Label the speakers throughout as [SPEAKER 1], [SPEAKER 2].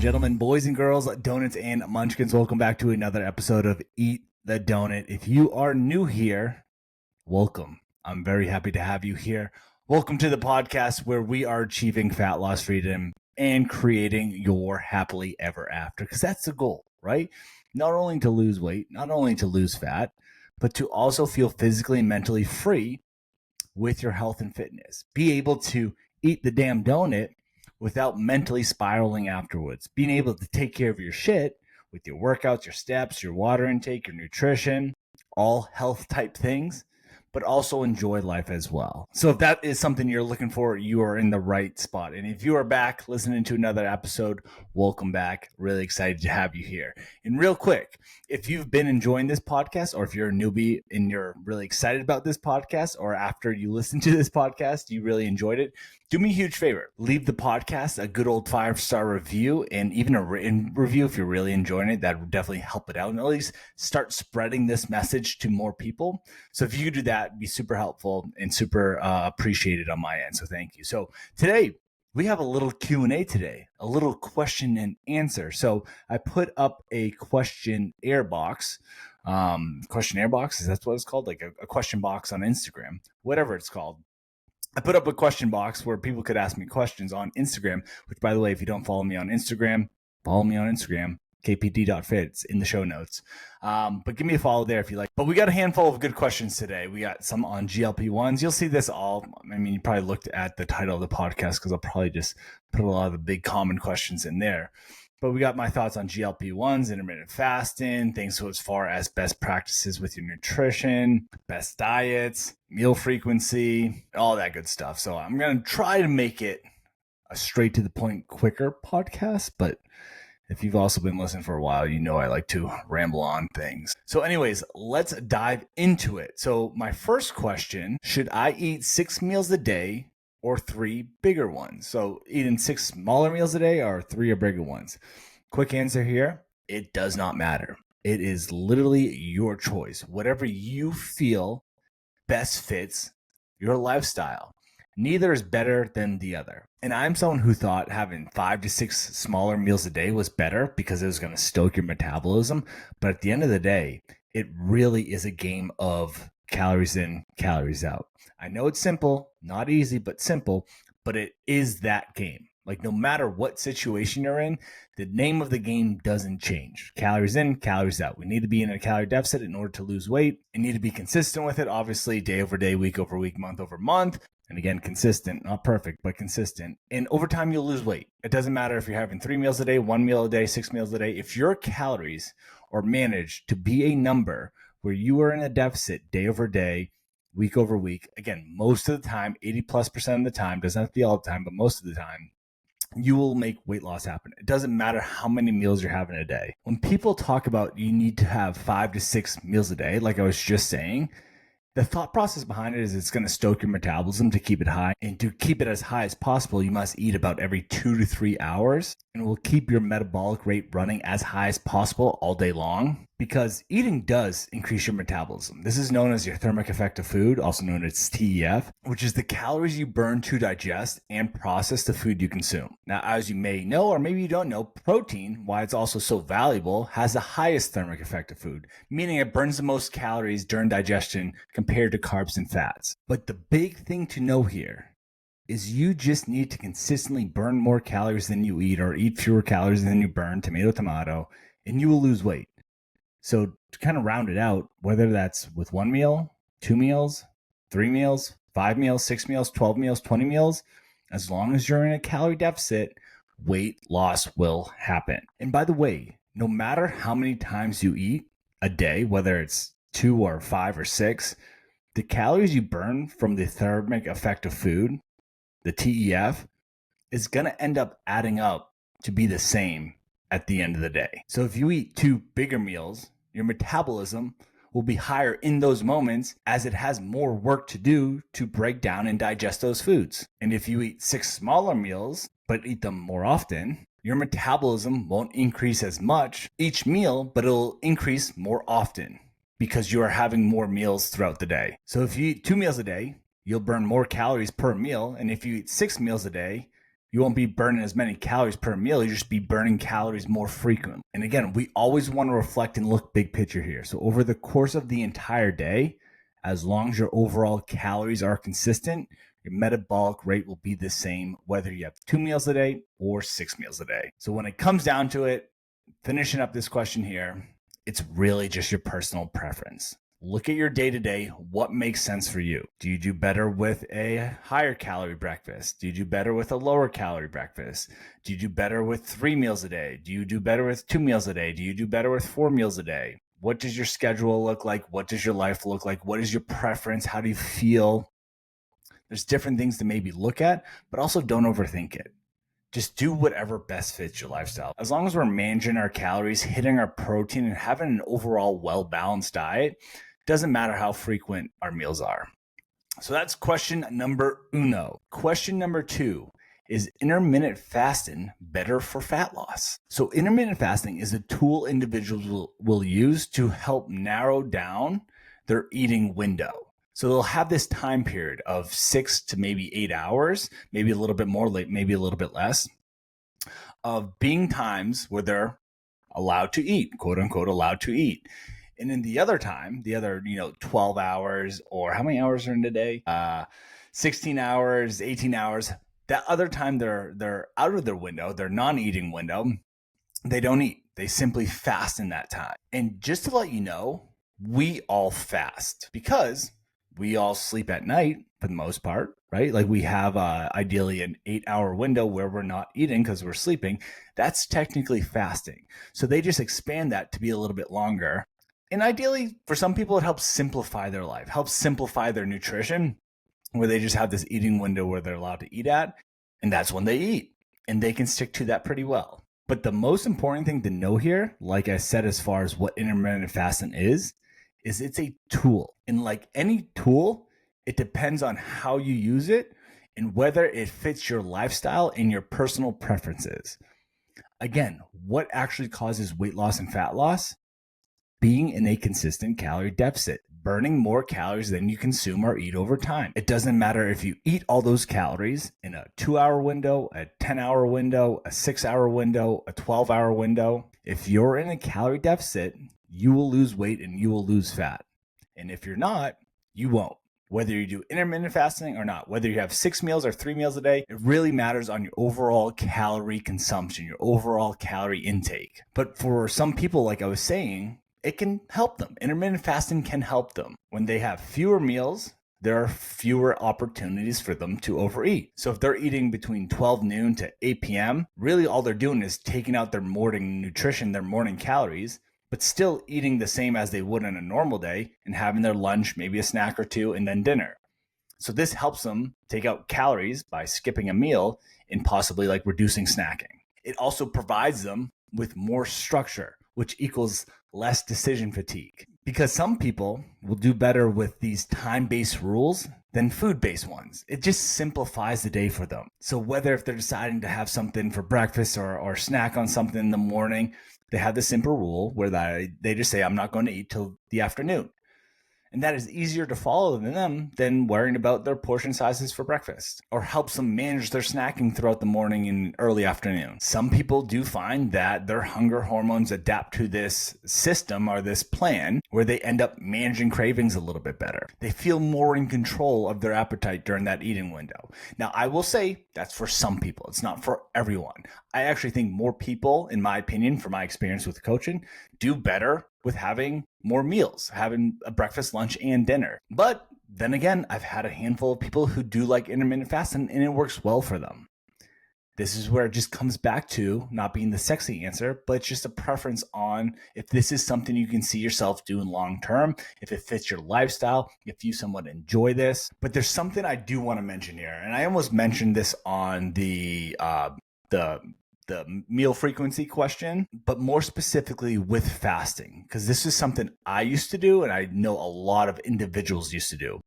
[SPEAKER 1] gentlemen, boys and girls, donuts and munchkins, welcome back to another episode of Eat the Donut. If you are new here, welcome. I'm very happy to have you here. Welcome to the podcast where we are achieving fat loss freedom and creating your happily ever after, because that's the goal, right? Not only to lose weight, not only to lose fat, but to also feel physically and mentally free with your health and fitness. Be able to eat the damn donut without mentally spiraling afterwards. Being able to take care of your shit with your workouts, your steps, your water intake, your nutrition, all health type things, but also enjoy life as well. So if that is something you're looking for, you are in the right spot. And if you are back listening to another episode, welcome back. Really excited to have you here. And real quick, if you've been enjoying this podcast, or if you're a newbie and you're really excited about this podcast, or after you listen to this podcast, you really enjoyed it, do me a huge favor. Leave the podcast a good old 5-star review, and even a written review if you're really enjoying it. That would definitely help it out, and at least start spreading this message to more people. So if you could do that, it'd be super helpful and super appreciated on my end. So thank you. So today we have a little Q&A today, a little question and answer. So I put up a questionnaire box. Questionnaire box, is that what it's called? Like a question box on Instagram, whatever it's called. I put up a question box where people could ask me questions on Instagram, which, by the way, if you don't follow me on Instagram, follow me on Instagram, kpd.fit. It's in the show notes. But give me a follow there if you like. But we got a handful of good questions today. We got some on GLP-1s. You'll see this all. I mean, you probably looked at the title of the podcast because I'll probably just put a lot of the big common questions in there. But we got my thoughts on GLP-1s, intermittent fasting, things as far as best practices with your nutrition, best diets, meal frequency, all that good stuff. So I'm going to try to make it a straight to the point, quicker podcast. But if you've also been listening for a while, you know I like to ramble on things. So anyways, let's dive into it. So my first question, should I eat 6 meals a day or 3 bigger ones? So eating 6 smaller meals a day or 3 or bigger ones? Quick answer here, it does not matter. It is literally your choice. Whatever you feel best fits your lifestyle. Neither is better than the other. And I'm someone who thought having 5 to 6 smaller meals a day was better because it was going to stoke your metabolism. But at the end of the day, it really is a game of calories in, calories out. I know it's simple, not easy, but simple, but it is that game. Like no matter what situation you're in, the name of the game doesn't change. Calories in, calories out. We need to be in a calorie deficit in order to lose weight. You need to be consistent with it, obviously, day over day, week over week, month over month. And again, consistent, not perfect, but consistent. And over time, you'll lose weight. It doesn't matter if you're having 3 meals a day, 1 meal a day, 6 meals a day. If your calories are managed to be a number where you are in a deficit day over day, week over week, again, most of the time, 80+% of the time, doesn't have to be all the time, but most of the time, you will make weight loss happen. It doesn't matter how many meals you're having a day. When people talk about you need to have 5 to 6 meals a day, like I was just saying, the thought process behind it is it's going to stoke your metabolism to keep it high. And to keep it as high as possible, you must eat about every 2 to 3 hours. And it will keep your metabolic rate running as high as possible all day long, because eating does increase your metabolism. This is known as your thermic effect of food, also known as TEF, which is the calories you burn to digest and process the food you consume. Now, as you may know, or maybe you don't know, protein, why it's also so valuable, has the highest thermic effect of food, meaning it burns the most calories during digestion compared to carbs and fats. But the big thing to know here is you just need to consistently burn more calories than you eat, or eat fewer calories than you burn, tomato, and you will lose weight. So to kind of round it out, whether that's with 1 meal, 2 meals, 3 meals, 5 meals, 6 meals, 12 meals, 20 meals, as long as you're in a calorie deficit, weight loss will happen. And by the way, no matter how many times you eat a day, whether it's 2 or 5 or 6, the calories you burn from the thermic effect of food, the TEF, is going to end up adding up to be the same at the end of the day. So if you eat 2 bigger meals, your metabolism will be higher in those moments as it has more work to do to break down and digest those foods. And if you eat 6 smaller meals, but eat them more often, your metabolism won't increase as much each meal, but it'll increase more often because you are having more meals throughout the day. So if you eat 2 meals a day, you'll burn more calories per meal. And if you eat 6 meals a day, You won't be burning as many calories per meal. You just be burning calories more frequently. And again, we always want to reflect and look big picture here. So over the course of the entire day, as long as your overall calories are consistent, your metabolic rate will be the same whether you have 2 meals a day or 6 meals a day. So when it comes down to it, finishing up this question here, it's really just your personal preference. Look at your day-to-day. What makes sense for you? Do you do better with a higher calorie breakfast? Do you do better with a lower calorie breakfast? Do you do better with 3 meals a day? Do you do better with 2 meals a day? Do you do better with 4 meals a day? What does your schedule look like? What does your life look like? What is your preference? How do you feel? There's different things to maybe look at, but also don't overthink it. Just do whatever best fits your lifestyle. As long as we're managing our calories, hitting our protein, and having an overall well-balanced diet, doesn't matter how frequent our meals are. So that's question number uno. Question number two, is intermittent fasting better for fat loss? So intermittent fasting is a tool individuals will use to help narrow down their eating window. So they'll have this time period of 6 to maybe 8 hours, maybe a little bit more, maybe a little bit less, of being times where they're allowed to eat, quote unquote, allowed to eat. And in the other time, 12 hours, or how many hours are in a day? 16 hours, 18 hours. That other time they're out of their window, their non-eating window, they don't eat. They simply fast in that time. And just to let you know, we all fast because we all sleep at night for the most part, right? Like we have ideally an 8-hour window where we're not eating because we're sleeping. That's technically fasting. So they just expand that to be a little bit longer. And ideally, for some people, it helps simplify their life, helps simplify their nutrition, where they just have this eating window where they're allowed to eat at, and that's when they eat. And they can stick to that pretty well. But the most important thing to know here, like I said, as far as what intermittent fasting is it's a tool. And like any tool, it depends on how you use it and whether it fits your lifestyle and your personal preferences. Again, what actually causes weight loss and fat loss? Being in a consistent calorie deficit, burning more calories than you consume or eat over time. It doesn't matter if you eat all those calories in a 2-hour window, a 10-hour window, a 6-hour window, a 12-hour window. If you're in a calorie deficit, you will lose weight and you will lose fat. And if you're not, you won't. Whether you do intermittent fasting or not, whether you have 6 meals or 3 meals a day, it really matters on your overall calorie consumption, your overall calorie intake. But for some people, like I was saying, it can help them. Intermittent fasting can help them. When they have fewer meals, there are fewer opportunities for them to overeat. So if they're eating between 12 noon to 8 p.m., really all they're doing is taking out their morning nutrition, their morning calories, but still eating the same as they would on a normal day and having their lunch, maybe a snack or two, and then dinner. So this helps them take out calories by skipping a meal and possibly like reducing snacking. It also provides them with more structure, which equals less decision fatigue. Because some people will do better with these time-based rules than food-based ones. It just simplifies the day for them. So whether if they're deciding to have something for breakfast or snack on something in the morning, they have the simple rule where they just say, I'm not going to eat till the afternoon. And that is easier to follow than worrying about their portion sizes for breakfast, or helps them manage their snacking throughout the morning and early afternoon. Some people do find that their hunger hormones adapt to this system or this plan where they end up managing cravings a little bit better. They feel more in control of their appetite during that eating window. Now, I will say that's for some people. It's not for everyone. I actually think more people, in my opinion, from my experience with coaching, do better with having more meals, having a breakfast, lunch, and dinner. But then again, I've had a handful of people who do like intermittent fasting and it works well for them. This is where it just comes back to not being the sexy answer, but it's just a preference on if this is something you can see yourself doing long term, if it fits your lifestyle, if you somewhat enjoy this. But there's something I do want to mention here, and I almost mentioned this on the meal frequency question, but more specifically with fasting, because this is something I used to do and I know a lot of individuals used to do.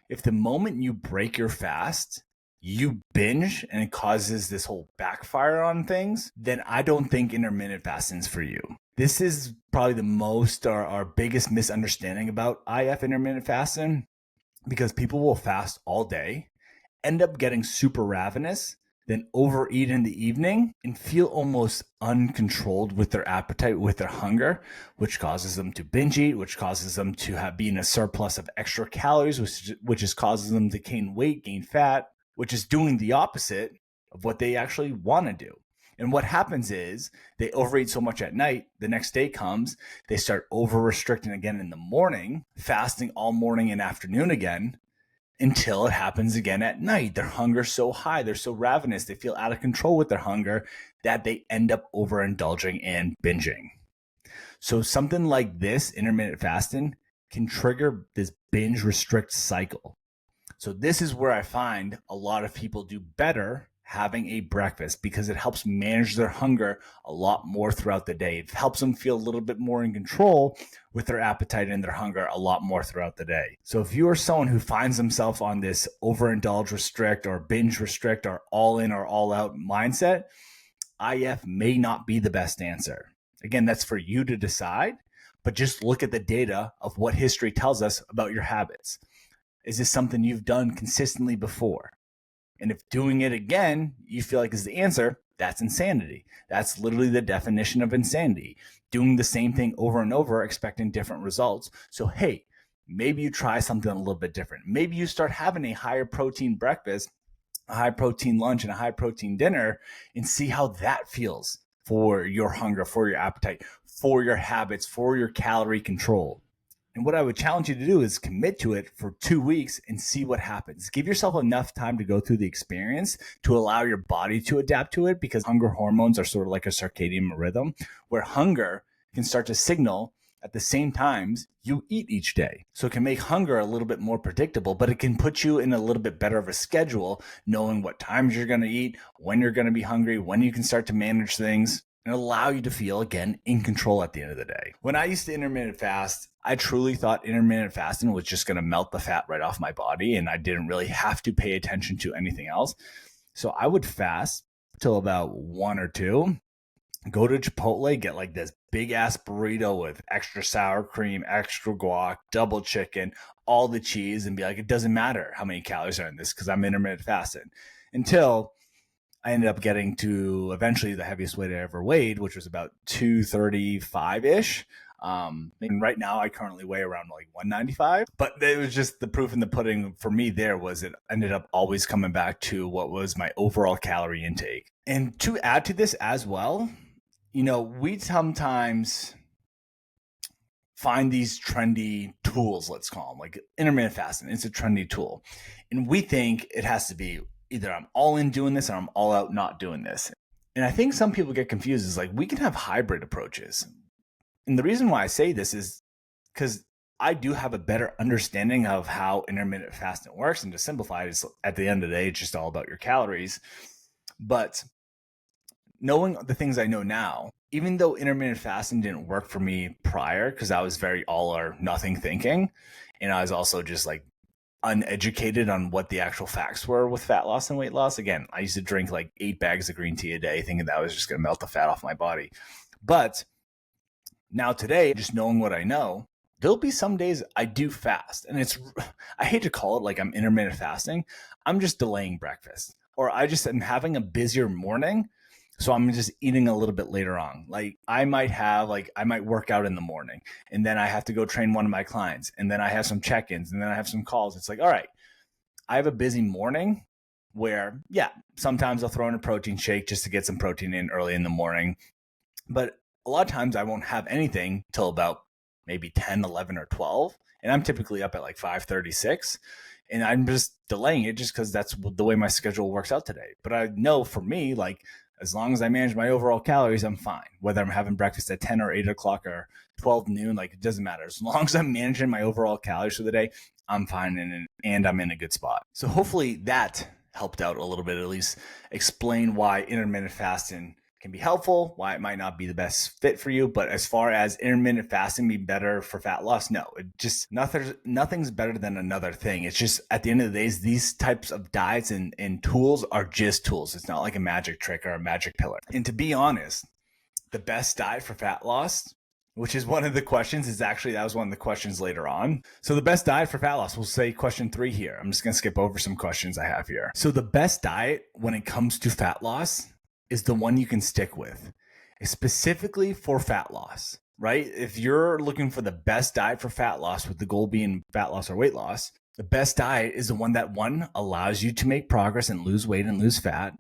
[SPEAKER 1] If the moment you break your fast, you binge and it causes this whole backfire on things, then I don't think intermittent fasting is for you. This is probably the most or our biggest misunderstanding about IF intermittent fasting, because people will fast all day, end up getting super ravenous, then overeat in the evening and feel almost uncontrolled with their appetite, with their hunger, which causes them to binge eat, which causes them to be in a surplus of extra calories, which is causes them to gain weight, gain fat, which is doing the opposite of what they actually want to do. And what happens is they overeat so much at night, the next day comes, they start over restricting again in the morning, fasting all morning and afternoon again, until it happens again at night. Their hunger's so high, they're so ravenous, they feel out of control with their hunger that they end up overindulging and binging. So something like this, intermittent fasting, can trigger this binge restrict cycle. So this is where I find a lot of people do better having a breakfast, because it helps manage their hunger a lot more throughout the day. It helps them feel a little bit more in control with their appetite and their hunger a lot more throughout the day. So if you are someone who finds themselves on this overindulge restrict or binge restrict or all in or all out mindset, IF may not be the best answer. Again, that's for you to decide, but just look at the data of what history tells us about your habits. Is this something you've done consistently before? And if doing it again, you feel like is the answer, that's insanity. That's literally the definition of insanity. Doing the same thing over and over, expecting different results. So, hey, maybe you try something a little bit different. Maybe you start having a higher protein breakfast, a high protein lunch, and a high protein dinner, and see how that feels for your hunger, for your appetite, for your habits, for your calorie control. And what I would challenge you to do is commit to it for 2 weeks and see what happens. Give yourself enough time to go through the experience to allow your body to adapt to it, because hunger hormones are sort of like a circadian rhythm where hunger can start to signal at the same times you eat each day. So it can make hunger a little bit more predictable, but it can put you in a little bit better of a schedule, knowing what times you're going to eat, when you're going to be hungry, when you can start to manage things, and allow you to feel, again, in control at the end of the day. When I used to intermittent fast, I truly thought intermittent fasting was just going to melt the fat right off my body, and I didn't really have to pay attention to anything else. So I would fast till about 1 or 2, go to Chipotle, get like this big ass burrito with extra sour cream, extra guac, double chicken, all the cheese, and be like, it doesn't matter how many calories are in this because I'm intermittent fasting. Until I ended up getting to eventually the heaviest weight I ever weighed, which was about 235-ish. And right now I currently weigh around like 195, but it was just the proof in the pudding for me there was it ended up always coming back to what was my overall calorie intake. And to add to this as well, we sometimes find these trendy tools, let's call them, like intermittent fasting. It's a trendy tool. And we think it has to be either I'm all in doing this or I'm all out not doing this. And I think some people get confused is like we can have hybrid approaches. And the reason why I say this is because I do have a better understanding of how intermittent fasting works. And to simplify it, is at the end of the day, it's just all about your calories. But knowing the things I know now, even though intermittent fasting didn't work for me prior, because I was very all or nothing thinking, and I was also just like uneducated on what the actual facts were with fat loss and weight loss. Again, I used to drink like 8 bags of green tea a day, thinking that was just going to melt the fat off my body. But now today, just knowing what I know, there'll be some days I do fast. And I hate to call it like I'm intermittent fasting. I'm just delaying breakfast, or I just am having a busier morning. So I'm just eating a little bit later on. Like I might work out in the morning, and then I have to go train one of my clients, and then I have some check-ins, and then I have some calls. It's like, all right, I have a busy morning where, yeah, sometimes I'll throw in a protein shake just to get some protein in early in the morning. But a lot of times I won't have anything till about maybe 10, 11, or 12. And I'm typically up at like 5:36. And I'm just delaying it just because that's the way my schedule works out today. But I know for me, like, as long as I manage my overall calories, I'm fine. Whether I'm having breakfast at 10 or 8 o'clock or 12 noon, like it doesn't matter. As long as I'm managing my overall calories for the day, I'm fine and I'm in a good spot. So hopefully that helped out a little bit, at least explain why intermittent fasting can be helpful, why it might not be the best fit for you. But as far as intermittent fasting being better for fat loss, no, it just nothing's better than another thing. It's just at the end of the day, these types of diets and tools are just tools. It's not like a magic trick or a magic pillar. And to be honest, the best diet for fat loss which is one of the questions. That was one of the questions later on. So the best diet for fat loss, we'll say question 3 here. I'm just going to skip over some questions I have here. So the best diet when it comes to fat loss is the one you can stick with, specifically for fat loss, right? If you're looking for the best diet for fat loss, with the goal being fat loss or weight loss, the best diet is the one that allows you to make progress and lose weight and lose fat,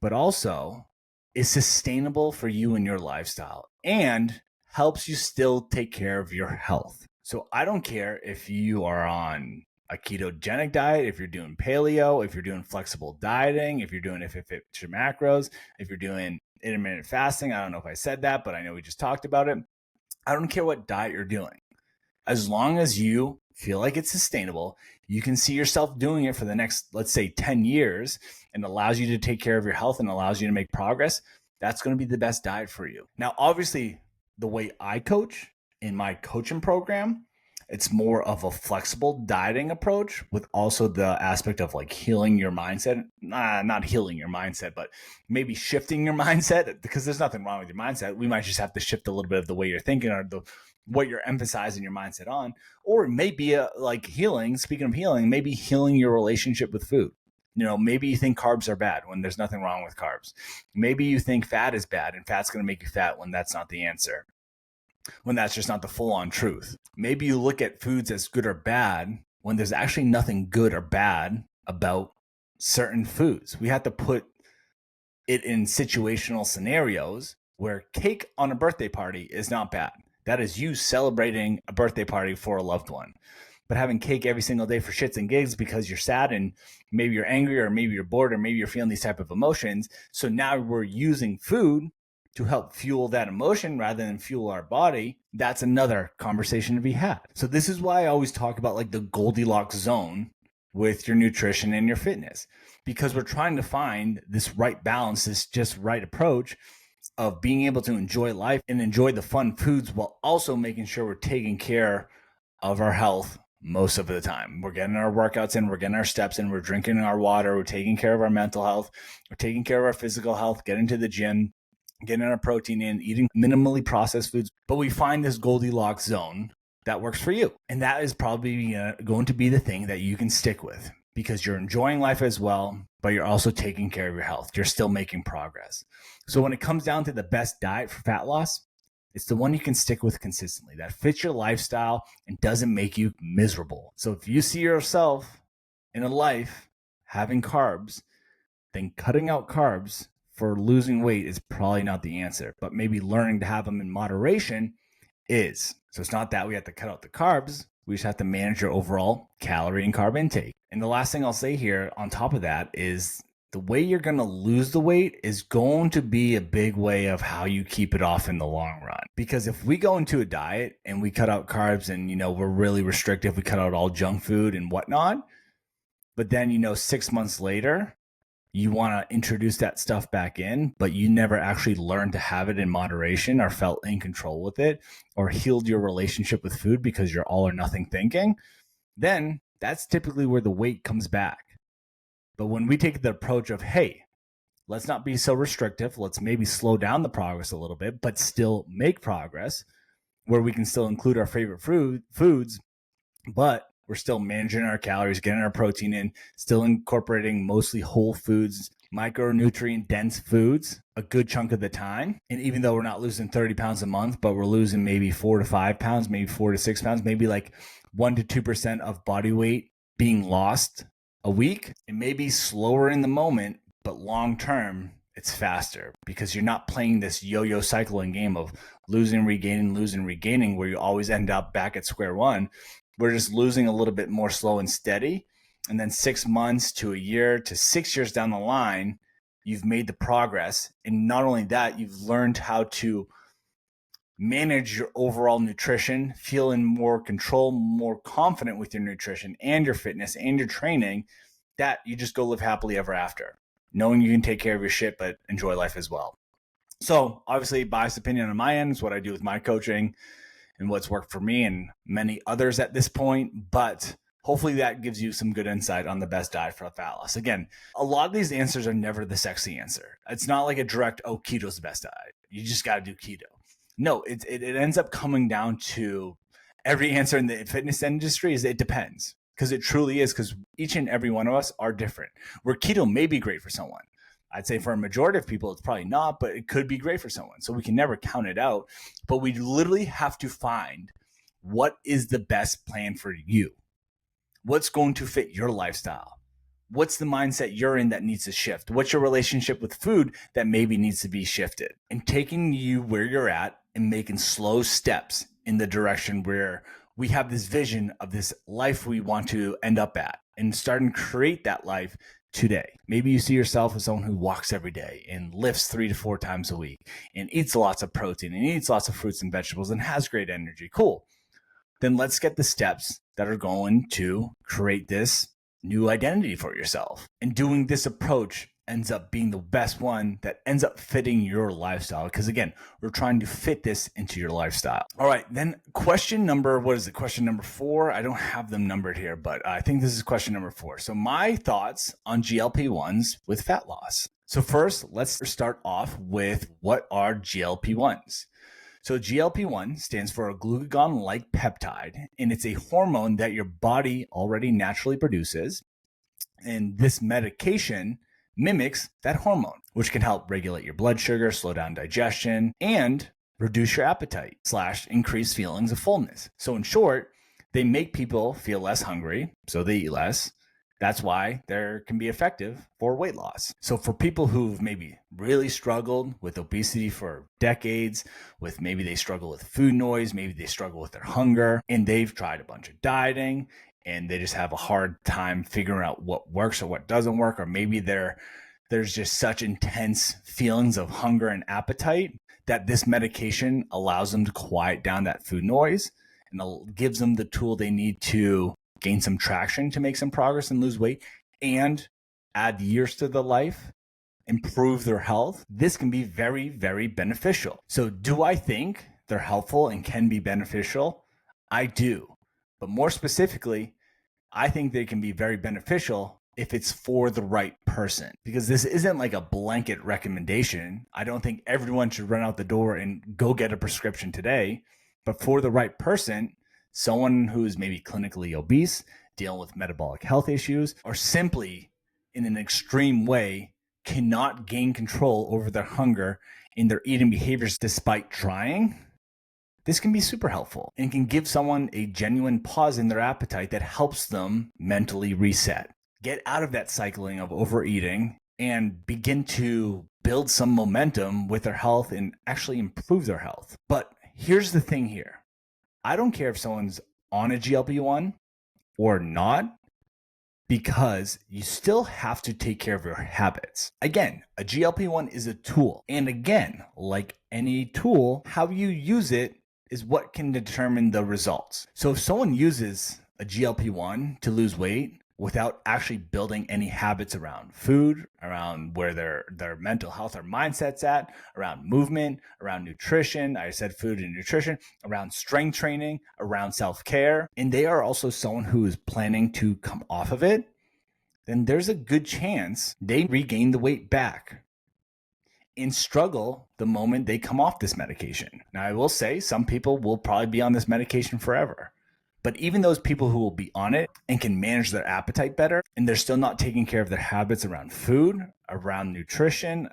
[SPEAKER 1] but also is sustainable for you and your lifestyle and helps you still take care of your health. So I don't care if you are on a ketogenic diet, if you're doing paleo, if you're doing flexible dieting, if you're doing if it fits your macros, if you're doing intermittent fasting. I don't know if I said that, but I know we just talked about it. I don't care what diet you're doing. As long as you feel like it's sustainable, you can see yourself doing it for the next, let's say, 10 years, and allows you to take care of your health and allows you to make progress, that's going to be the best diet for you. Now, obviously, the way I coach in my coaching program, it's more of a flexible dieting approach with also the aspect of like healing your mindset. Not healing your mindset, but maybe shifting your mindset, because there's nothing wrong with your mindset. We might just have to shift a little bit of the way you're thinking or what you're emphasizing your mindset on. Or maybe like healing, speaking of healing, maybe healing your relationship with food. Maybe you think carbs are bad when there's nothing wrong with carbs. Maybe you think fat is bad and fat's going to make you fat when that's not the answer, when that's just not the full-on truth. Maybe you look at foods as good or bad when there's actually nothing good or bad about certain foods. We have to put it in situational scenarios where cake on a birthday party is not bad. That is you celebrating a birthday party for a loved one. But having cake every single day for shits and gigs because you're sad and maybe you're angry or maybe you're bored or maybe you're feeling these type of emotions. So now we're using food to help fuel that emotion rather than fuel our body. That's another conversation to be had. So this is why I always talk about like the Goldilocks zone with your nutrition and your fitness, because we're trying to find this right balance, this just right approach of being able to enjoy life and enjoy the fun foods while also making sure we're taking care of our health most of the time. We're getting our workouts in, we're getting our steps in, we're drinking our water, we're taking care of our mental health, we're taking care of our physical health, getting to the gym, getting our protein in, eating minimally processed foods. But we find this Goldilocks zone that works for you. And that is probably going to be the thing that you can stick with, because you're enjoying life as well, but you're also taking care of your health. You're still making progress. So when it comes down to the best diet for fat loss, it's the one you can stick with consistently, that fits your lifestyle and doesn't make you miserable. So if you see yourself in a life having carbs, then cutting out carbs for losing weight is probably not the answer, but maybe learning to have them in moderation is. So it's not that we have to cut out the carbs. We just have to manage your overall calorie and carb intake. And the last thing I'll say here on top of that is the way you're going to lose the weight is going to be a big way of how you keep it off in the long run. Because if we go into a diet and we cut out carbs and, we're really restrictive, we cut out all junk food and whatnot, but then, 6 months later, you want to introduce that stuff back in, but you never actually learned to have it in moderation or felt in control with it or healed your relationship with food because you're all or nothing thinking, then that's typically where the weight comes back. But when we take the approach of, hey, let's not be so restrictive, let's maybe slow down the progress a little bit, but still make progress where we can still include our favorite foods, but we're still managing our calories, getting our protein in, still incorporating mostly whole foods, micronutrient dense foods a good chunk of the time. And even though we're not losing 30 pounds a month, but we're losing maybe 4 to 5 pounds, maybe 4 to 6 pounds, maybe like 1 to 2% of body weight being lost a week. It may be slower in the moment, but long term, it's faster because you're not playing this yo-yo cycling game of losing, regaining, where you always end up back at square one. We're just losing a little bit more slow and steady. And then 6 months to a year to 6 years down the line, you've made the progress. And not only that, you've learned how to manage your overall nutrition, feel in more control, more confident with your nutrition and your fitness and your training, that you just go live happily ever after, knowing you can take care of your shit, but enjoy life as well. So obviously, biased opinion on my end is what I do with my coaching and what's worked for me and many others at this point. But hopefully that gives you some good insight on the best diet for fat loss. Again, a lot of these answers are never the sexy answer. It's not like a direct, keto's the best diet. You just got to do keto. No, it ends up coming down to every answer in the fitness industry is it depends, because it truly is, because each and every one of us are different. Where keto may be great for someone, I'd say for a majority of people, it's probably not, but it could be great for someone. So we can never count it out, but we literally have to find what is the best plan for you. What's going to fit your lifestyle? What's the mindset you're in that needs to shift? What's your relationship with food that maybe needs to be shifted? And taking you where you're at and making slow steps in the direction where we have this vision of this life we want to end up at, and starting to create that life today. Maybe you see yourself as someone who walks every day and lifts 3 to 4 times a week and eats lots of protein and eats lots of fruits and vegetables and has great energy. Cool. Then let's get the steps that are going to create this new identity for yourself. And doing this approach ends up being the best one that ends up fitting your lifestyle. Because again, we're trying to fit this into your lifestyle. All right, then question number 4? I don't have them numbered here, but I think this is question number 4. So my thoughts on GLP-1s with fat loss. So first, let's start off with what are GLP-1s. So GLP-1 stands for a glucagon-like peptide, and it's a hormone that your body already naturally produces. And this medication mimics that hormone, which can help regulate your blood sugar, slow down digestion, and reduce your appetite / increase feelings of fullness. So in short, they make people feel less hungry, so they eat less. That's why they can be effective for weight loss. So for people who've maybe really struggled with obesity for decades, with maybe they struggle with food noise, maybe they struggle with their hunger, and they've tried a bunch of dieting and they just have a hard time figuring out what works or what doesn't work, or maybe there's just such intense feelings of hunger and appetite that this medication allows them to quiet down that food noise and gives them the tool they need to gain some traction, to make some progress and lose weight, and add years to their life, improve their health. This can be very, very beneficial. So do I think they're helpful and can be beneficial? I do. But more specifically, I think they can be very beneficial if it's for the right person, because this isn't like a blanket recommendation. I don't think everyone should run out the door and go get a prescription today, but for the right person, someone who's maybe clinically obese, dealing with metabolic health issues, or simply in an extreme way cannot gain control over their hunger in their eating behaviors despite trying, this can be super helpful and can give someone a genuine pause in their appetite that helps them mentally reset, get out of that cycling of overeating, and begin to build some momentum with their health and actually improve their health. But here's the thing here. I don't care if someone's on a GLP-1 or not, because you still have to take care of your habits. Again, a GLP-1 is a tool. And again, like any tool, how you use it is what can determine the results. So if someone uses a GLP-1 to lose weight without actually building any habits around food, around where their mental health or mindset's at, around movement, around nutrition, I said food and nutrition, around strength training, around self-care, and they are also someone who is planning to come off of it, then there's a good chance they regain the weight back and struggle the moment they come off this medication. Now, I will say some people will probably be on this medication forever. But even those people who will be on it and can manage their appetite better, and they're still not taking care of their habits around food, around nutrition.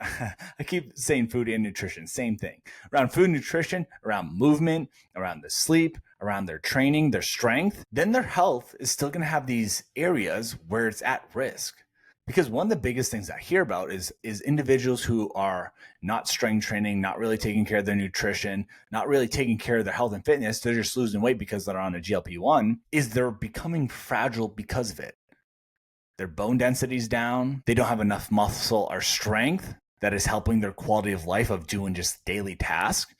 [SPEAKER 1] I keep saying food and nutrition, same thing. Around food, nutrition, around movement, around the sleep, around their training, their strength, then their health is still going to have these areas where it's at risk. Because one of the biggest things I hear about is individuals who are not strength training, not really taking care of their nutrition, not really taking care of their health and fitness. They're just losing weight because they're on a GLP-1, is they're becoming fragile because of it. Their bone density's down. They don't have enough muscle or strength that is helping their quality of life of doing just daily tasks.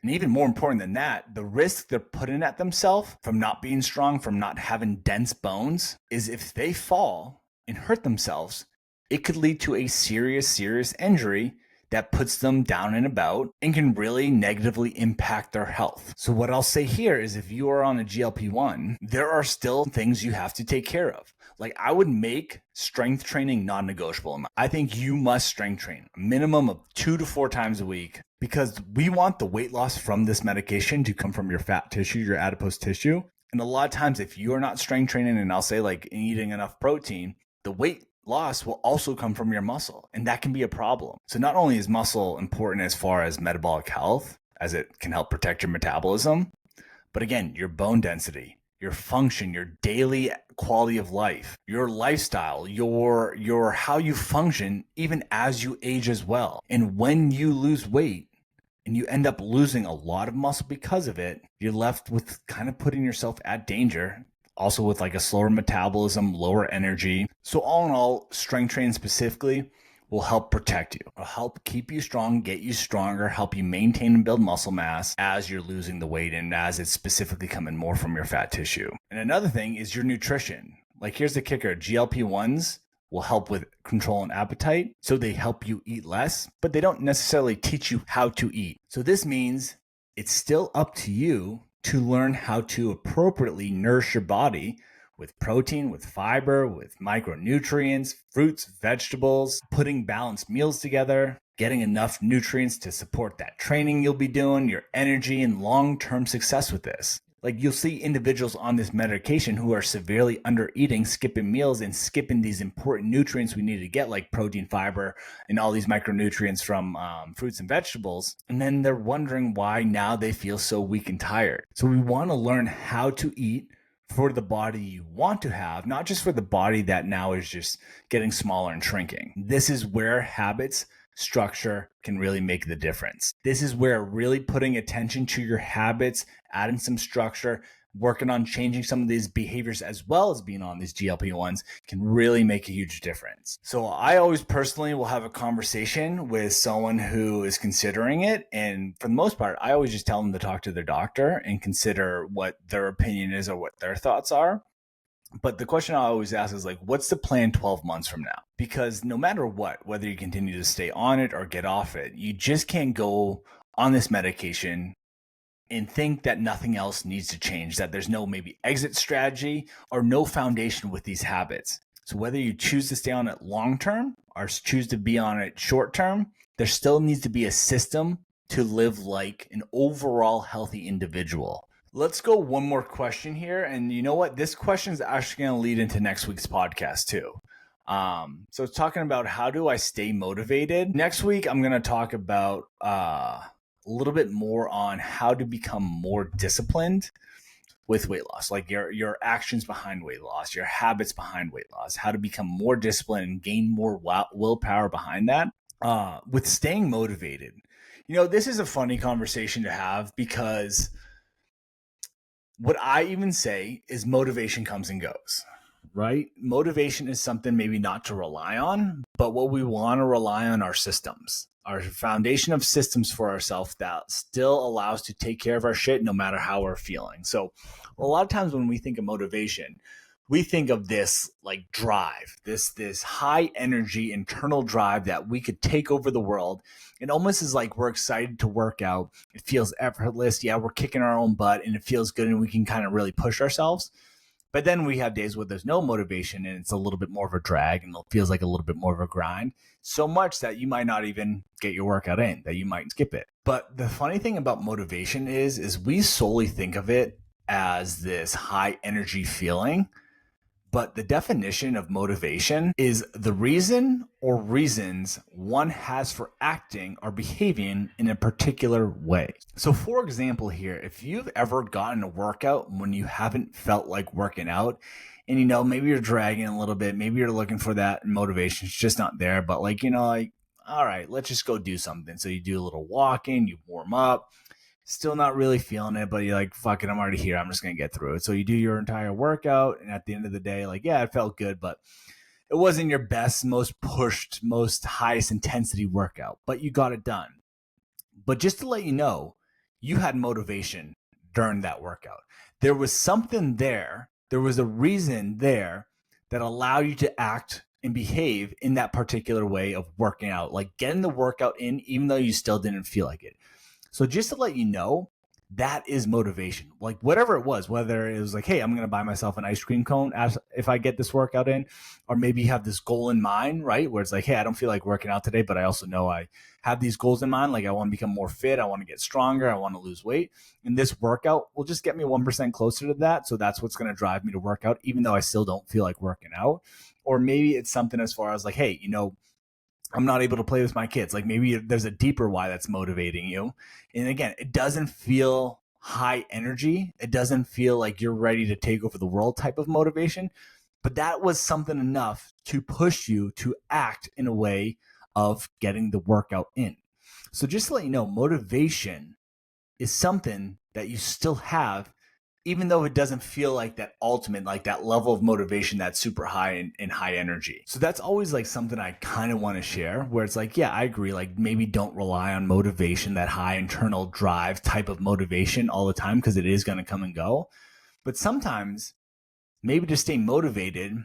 [SPEAKER 1] And even more important than that, the risk they're putting at themselves from not being strong, from not having dense bones, is if they fall and hurt themselves, it could lead to a serious injury that puts them down and about and can really negatively impact their health. So what I'll say here is if you are on a GLP-1, there are still things you have to take care of. Like I would make strength training non-negotiable. I think you must strength train a minimum of 2 to 4 times a week because we want the weight loss from this medication to come from your fat tissue, your adipose tissue. And a lot of times if you are not strength training, and I'll say like eating enough protein, the weight loss will also come from your muscle, and that can be a problem. So not only is muscle important as far as metabolic health, as it can help protect your metabolism, but again, your bone density, your function, your daily quality of life, your lifestyle, your how you function even as you age as well. And when you lose weight and you end up losing a lot of muscle because of it, you're left with kind of putting yourself at danger. Also with like a slower metabolism, lower energy. So all in all, strength training specifically will help protect you. It'll help keep you strong, get you stronger, help you maintain and build muscle mass as you're losing the weight and as it's specifically coming more from your fat tissue. And another thing is your nutrition. Like here's the kicker, GLP-1s will help with control and appetite. So they help you eat less, but they don't necessarily teach you how to eat. So this means it's still up to you to learn how to appropriately nourish your body with protein, with fiber, with micronutrients, fruits, vegetables, putting balanced meals together, getting enough nutrients to support that training you'll be doing, your energy, and long-term success with this. Like you'll see individuals on this medication who are severely under eating, skipping meals and skipping these important nutrients we need to get like protein, fiber, and all these micronutrients from fruits and vegetables. And then they're wondering why now they feel so weak and tired. So we want to learn how to eat for the body you want to have, not just for the body that now is just getting smaller and shrinking. This is where habits, structure can really make the difference. This is where really putting attention to your habits, adding some structure, working on changing some of these behaviors as well as being on these GLP-1s can really make a huge difference. So I always personally will have a conversation with someone who is considering it. And for the most part, I always just tell them to talk to their doctor and consider what their opinion is or what their thoughts are. But the question I always ask is like, what's the plan 12 months from now? Because no matter what, whether you continue to stay on it or get off it, you just can't go on this medication and think that nothing else needs to change, that there's no maybe exit strategy or no foundation with these habits. So whether you choose to stay on it long term or choose to be on it short term, there still needs to be a system to live like an overall healthy individual. Let's go one more question here. And you know what? This question is actually going to lead into next week's podcast too. So it's talking about how do I stay motivated? Next week, I'm going to talk about a little bit more on how to become more disciplined with weight loss, like your actions behind weight loss, your habits behind weight loss, how to become more disciplined and gain more willpower behind that with staying motivated. You know, this is a funny conversation to have because what I even say is motivation comes and goes, right? Motivation is something maybe not to rely on, but what we want to rely on are systems, our foundation of systems for ourselves that still allow us to take care of our shit no matter how we're feeling. So a lot of times when we think of motivation, we think of this like drive, this high energy internal drive that we could take over the world. It almost is like we're excited to work out. It feels effortless. Yeah, we're kicking our own butt and it feels good and we can kind of really push ourselves. But then we have days where there's no motivation and it's a little bit more of a drag and it feels like a little bit more of a grind. So much that you might not even get your workout in, that you might skip it. But the funny thing about motivation is we solely think of it as this high energy feeling. But the definition of motivation is the reason or reasons one has for acting or behaving in a particular way. So for example here, if you've ever gotten a workout when you haven't felt like working out and, you know, maybe you're dragging a little bit, maybe you're looking for that motivation, it's just not there, but like, you know, like, all right, let's just go do something. So you do a little walking, you warm up. Still not really feeling it, but you're like, fuck it, I'm already here. I'm just going to get through it. So you do your entire workout. And at the end of the day, like, yeah, it felt good, but it wasn't your best, most pushed, most highest intensity workout, but you got it done. But just to let you know, you had motivation during that workout. There was something there. There was a reason there that allowed you to act and behave in that particular way of working out, like getting the workout in, even though you still didn't feel like it. So just to let you know, that is motivation. Like whatever it was, whether it was like, hey, I'm going to buy myself an ice cream cone if I get this workout in, or maybe you have this goal in mind, right? Where it's like, hey, I don't feel like working out today, but I also know I have these goals in mind. Like I want to become more fit. I want to get stronger. I want to lose weight. And this workout will just get me 1% closer to that. So that's what's going to drive me to work out, even though I still don't feel like working out. Or maybe it's something as far as like, hey, I'm not able to play with my kids. Like maybe there's a deeper why that's motivating you. And again, it doesn't feel high energy. It doesn't feel like you're ready to take over the world type of motivation. But that was something enough to push you to act in a way of getting the workout in. So just to let you know, motivation is something that you still have, even though it doesn't feel like that ultimate, like that level of motivation that's super high and high energy. So that's always like something I kind of want to share, where it's like, yeah, I agree. Like maybe don't rely on motivation, that high internal drive type of motivation all the time, because it is going to come and go. But sometimes maybe to stay motivated,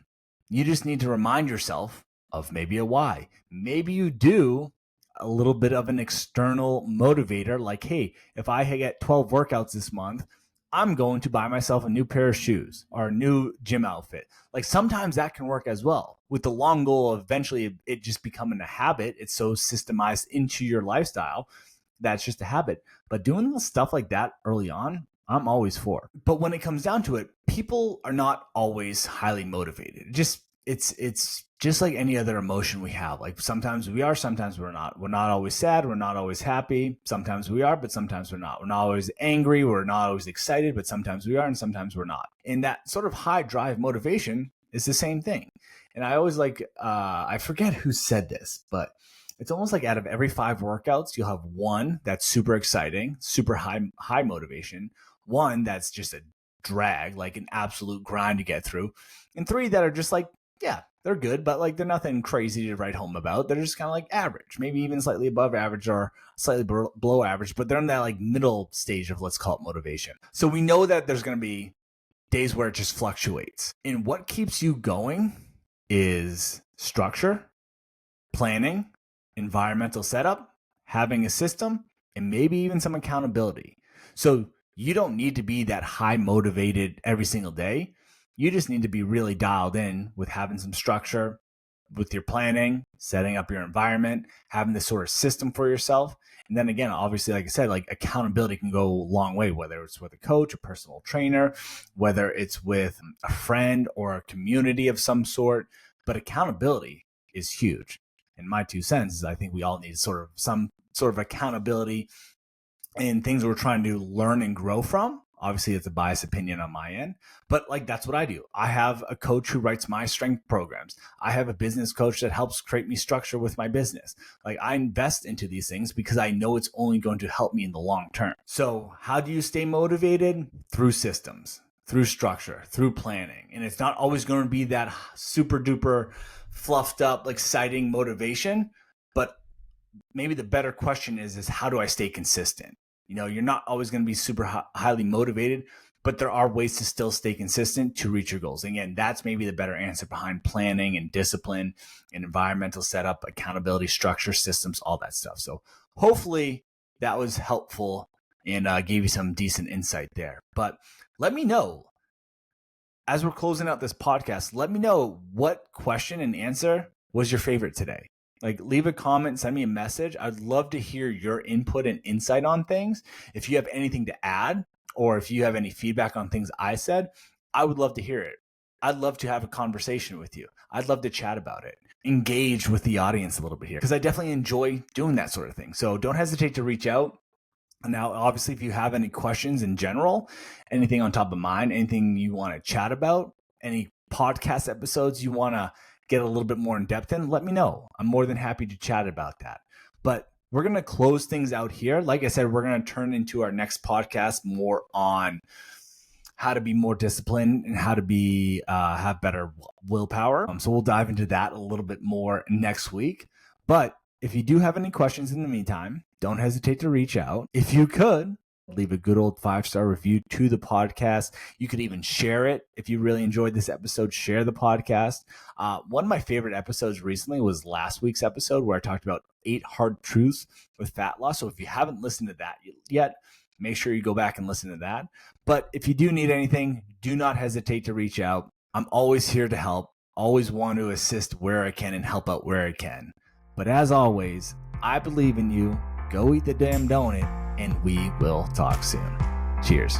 [SPEAKER 1] you just need to remind yourself of maybe a why. Maybe you do a little bit of an external motivator, like, hey, if I get 12 workouts this month, I'm going to buy myself a new pair of shoes or a new gym outfit. Like sometimes that can work as well, with the long goal of eventually it just becoming a habit. It's so systemized into your lifestyle that's just a habit. But doing stuff like that early on, I'm always for. But when it comes down to it, people are not always highly motivated. It's just like any other emotion we have. Like sometimes we are, sometimes we're not. We're not always sad. We're not always happy. Sometimes we are, but sometimes we're not. We're not always angry. We're not always excited, but sometimes we are and sometimes we're not. And that sort of high drive motivation is the same thing. And I always like, I forget who said this, but it's almost like out of every 5 workouts, you'll have one that's super exciting, super high motivation, one that's just a drag, like an absolute grind to get through, and 3 that are just like, yeah, they're good, but like they're nothing crazy to write home about. They're just kind of like average, maybe even slightly above average or slightly below average, but they're in that like middle stage of, let's call it, motivation. So we know that there's going to be days where it just fluctuates. And what keeps you going is structure, planning, environmental setup, having a system, and maybe even some accountability. So you don't need to be that high motivated every single day. You just need to be really dialed in with having some structure, with your planning, setting up your environment, having this sort of system for yourself. And then again, obviously, like I said, like accountability can go a long way, whether it's with a coach, a personal trainer, whether it's with a friend or a community of some sort. But accountability is huge. In my 2 cents, is I think we all need some sort of accountability in things we're trying to learn and grow from. Obviously, it's a biased opinion on my end, but like that's what I do. I have a coach who writes my strength programs. I have a business coach that helps create me structure with my business. Like I invest into these things because I know it's only going to help me in the long term. So how do you stay motivated? Through systems, through structure, through planning. And it's not always going to be that super duper fluffed up, exciting motivation, but maybe the better question is how do I stay consistent? You're not always going to be super highly motivated, but there are ways to still stay consistent to reach your goals. Again, that's maybe the better answer behind planning and discipline and environmental setup, accountability, structure, systems, all that stuff. So hopefully that was helpful and gave you some decent insight there. But let me know, as we're closing out this podcast, let me know what question and answer was your favorite today. Like leave a comment, send me a message. I'd love to hear your input and insight on things. If you have anything to add, or if you have any feedback on things I said, I would love to hear it. I'd love to have a conversation with you. I'd love to chat about it, engage with the audience a little bit here, because I definitely enjoy doing that sort of thing. So don't hesitate to reach out. Now, obviously, if you have any questions in general, anything on top of mind, anything you want to chat about, any podcast episodes you want to get a little bit more in depth in, let me know. I'm more than happy to chat about that. But we're going to close things out here. Like I said, we're going to turn into our next podcast more on how to be more disciplined and how to be have better willpower. So we'll dive into that a little bit more next week. But if you do have any questions in the meantime, don't hesitate to reach out. If you could, leave a good old 5-star review to the podcast. You could even share it. If you really enjoyed this episode, share the podcast. One of my favorite episodes recently was last week's episode where I talked about 8 hard truths with fat loss. So if you haven't listened to that yet, make sure you go back and listen to that. But if you do need anything, do not hesitate to reach out. I'm always here to help, always want to assist where I can and help out where I can. But as always, I believe in you. Go eat the damn donut, and we will talk soon. Cheers.